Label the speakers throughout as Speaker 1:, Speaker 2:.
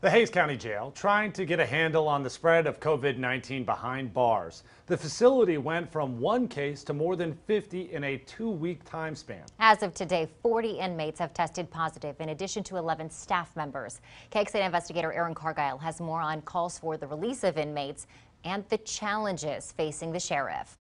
Speaker 1: The Hays County Jail trying to get a handle on the spread of COVID-19 behind bars. The facility went from one case to more than 50 in a 2-week time span.
Speaker 2: As of today, 40 inmates have tested positive, in addition to 11 staff members. KXAN investigator Aaron Cargile has more on calls for the release of inmates and the challenges facing the sheriff.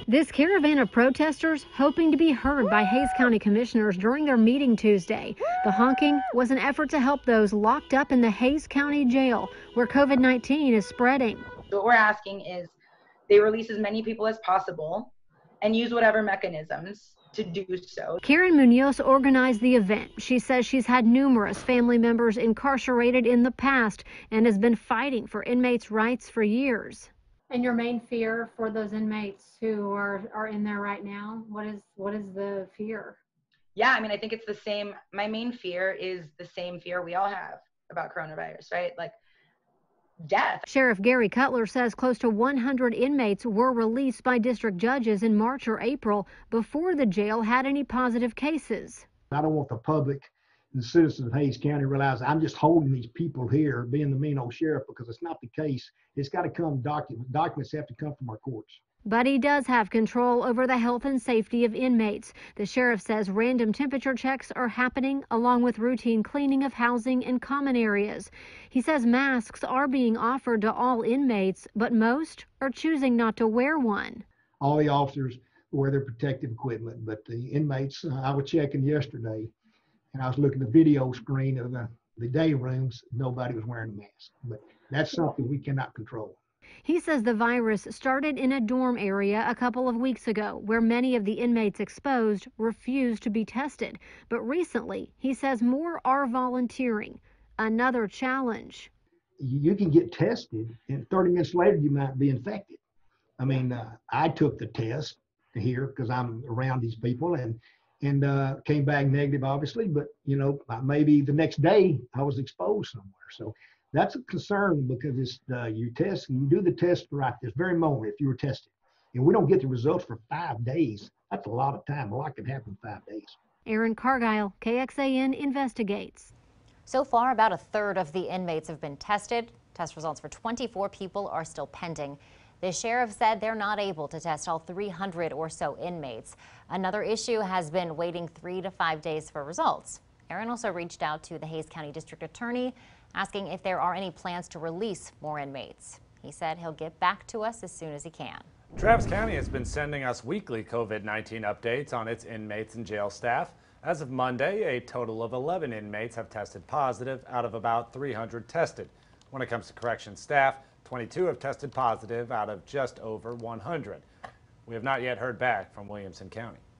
Speaker 3: This caravan of protesters hoping to be heard by Hays County commissioners during their meeting Tuesday. The honking was an effort to help those locked up in the Hays County Jail, where COVID-19 is spreading.
Speaker 4: What we're asking is they release as many people as possible and use whatever mechanisms to do so.
Speaker 3: Karen Munoz organized the event. She says she's had numerous family members incarcerated in the past and has been fighting for inmates' rights for years.
Speaker 5: And your main fear for those inmates who are in there right now, what is the fear?
Speaker 4: Yeah, I mean, I think it's the same. My main fear is the same fear we all have about coronavirus, right? Like death.
Speaker 3: Sheriff Gary Cutler says close to 100 inmates were released by district judges in March or April before the jail had any positive cases.
Speaker 6: I don't want the public and the citizens of Hays County to realize I'm just holding these people here being the mean old sheriff, because it's not the case. It's got to come, documents have to come from our courts.
Speaker 3: But he does have control over the health and safety of inmates. The sheriff says random temperature checks are happening, along with routine cleaning of housing and common areas. He says masks are being offered to all inmates, but most are choosing not to wear one.
Speaker 6: All the officers wear their protective equipment, but the inmates, I was checking yesterday, and I was looking at the video screen of the day rooms. Nobody was wearing a mask, but that's something we cannot control.
Speaker 3: He says the virus started in a dorm area a couple of weeks ago, where many of the inmates exposed refused to be tested. But recently, he says more are volunteering. Another challenge.
Speaker 6: You can get tested, and 30 minutes later, you might be infected. I mean, I took the test here because I'm around these people, and came back negative, obviously, but maybe the next day I was exposed somewhere. So that's a concern, because it's you do the test right this very moment if you were tested, and we don't get the results for 5 days. That's a lot of time. A lot can happen in 5 days.
Speaker 3: Aaron Cargile, KXAN investigates.
Speaker 2: So far, about a third of the inmates have been tested. Test results for 24 people are still pending. The sheriff said they're not able to test all 300 or so inmates. Another issue has been waiting 3 to 5 days for results. Aaron also reached out to the Hays County District Attorney, asking if there are any plans to release more inmates. He said he'll get back to us as soon as he can.
Speaker 1: Travis County has been sending us weekly COVID-19 updates on its inmates and jail staff. As of Monday, a total of 11 inmates have tested positive out of about 300 tested. When it comes to corrections staff, 22 have tested positive out of just over 100. We have not yet heard back from Williamson County.